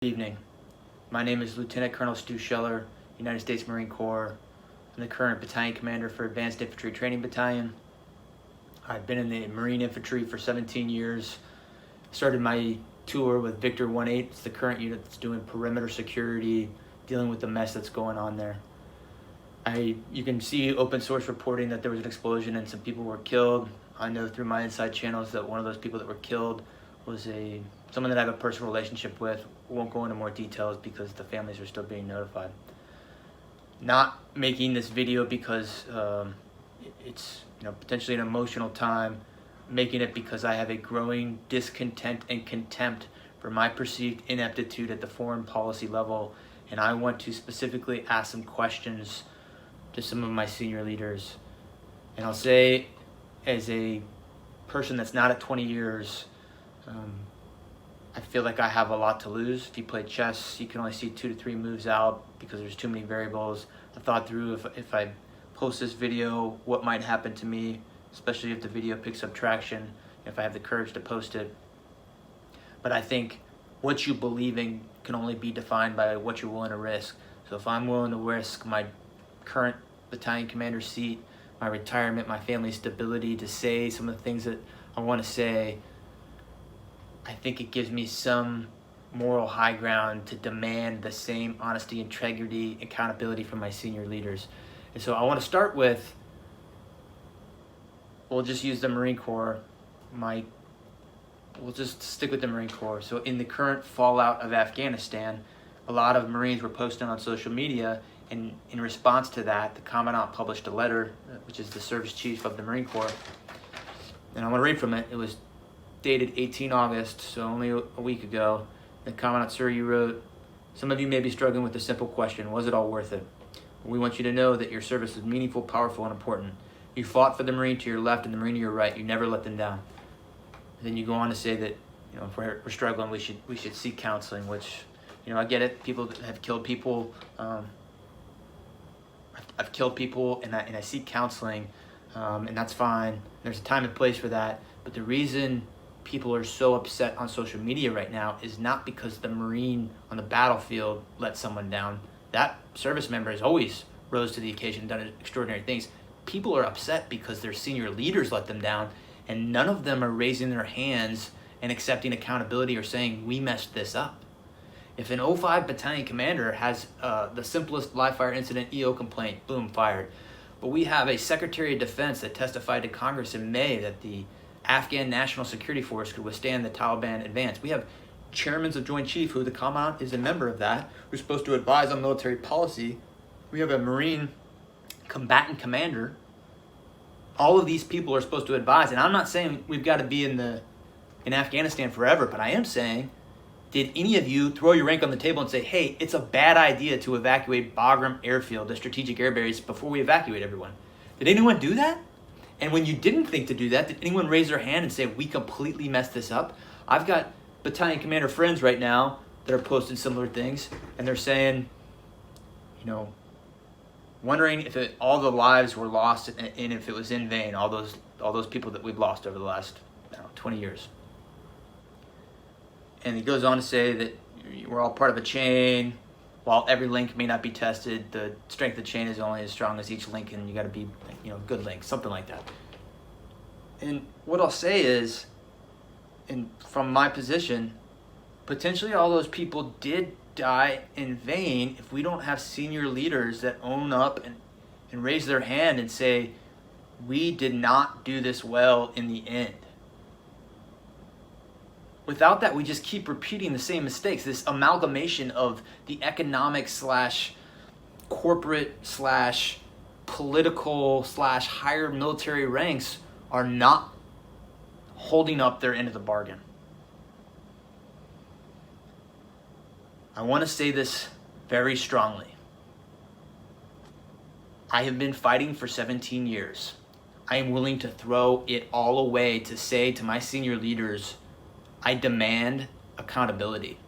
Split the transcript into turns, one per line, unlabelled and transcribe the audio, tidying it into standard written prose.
Good evening. My name is Lieutenant Colonel Stuart Scheller, United States Marine Corps. I'm the current battalion commander for Advanced Infantry Training Battalion. I've been in the Marine Infantry for 17 years. Started my tour with Victor 1-8. It's the current unit that's doing perimeter security, dealing with the mess that's going on there. You can see open source reporting that there was an explosion and some people were killed. I know through my inside channels that one of those people that were killed was someone that I have a personal relationship with. Won't go into more details because the families are still being notified. Not making this video because it's potentially an emotional time. Making it because I have a growing discontent and contempt for my perceived ineptitude at the foreign policy level, and I want to specifically ask some questions to some of my senior leaders. And I'll say, as a person that's not at 20 years, I feel like I have a lot to lose. If you play chess, you can only see 2 to 3 moves out because there's too many variables. I thought through if I post this video, what might happen to me, especially if the video picks up traction, if I have the courage to post it. But I think what you believe in can only be defined by what you're willing to risk. So if I'm willing to risk my current battalion commander seat, my retirement, my family's stability, to say some of the things that I want to say, I think it gives me some moral high ground to demand the same honesty, integrity, accountability from my senior leaders. And so I want to start with, we'll just use the Marine Corps. We'll just stick with the Marine Corps. So in the current fallout of Afghanistan, a lot of Marines were posting on social media, and in response to that, the Commandant published a letter, which is the service chief of the Marine Corps. And I want to read from it. It was dated 18 August, so only a week ago. The Commandant, sir, you wrote, "Some of you may be struggling with the simple question, was it all worth it? We want you to know that your service is meaningful, powerful, and important. You fought for the Marine to your left and the Marine to your right. You never let them down." And then you go on to say that, if we're struggling, we should seek counseling, which, I get it. People have killed people. I've killed people, and I seek counseling, and that's fine. There's a time and place for that. But the reason people are so upset on social media right now is not because the Marine on the battlefield let someone down. That service member has always rose to the occasion, done extraordinary things. People are upset because their senior leaders let them down, and none of them are raising their hands and accepting accountability or saying, we messed this up. If an 05 battalion commander has the simplest live fire incident EO complaint, boom, fired. But we have a Secretary of Defense that testified to Congress in May that the Afghan National Security Force could withstand the Taliban advance. We have chairmen of Joint Chief, who the Commandant is a member of that, who's supposed to advise on military policy. We have a Marine combatant commander. All of these people are supposed to advise, and I'm not saying we've got to be in Afghanistan forever, but I am saying, did any of you throw your rank on the table and say, hey, it's a bad idea to evacuate Bagram Airfield, the strategic air base, before we evacuate everyone? Did anyone do that? And when you didn't think to do that, did anyone raise their hand and say, we completely messed this up? I've got battalion commander friends right now that are posting similar things, and they're saying, wondering if all the lives were lost and if it was in vain, all those people that we've lost over the last 20 years. And he goes on to say that we're all part of a chain. While every link may not be tested, the strength of the chain is only as strong as each link, and you got to be, good links, something like that. And what I'll say is, and from my position, potentially all those people did die in vain if we don't have senior leaders that own up and raise their hand and say, we did not do this well in the end. Without that, we just keep repeating the same mistakes. This amalgamation of the economic / corporate / political / higher military ranks are not holding up their end of the bargain. I want to say this very strongly. I have been fighting for 17 years. I am willing to throw it all away to say to my senior leaders, I demand accountability.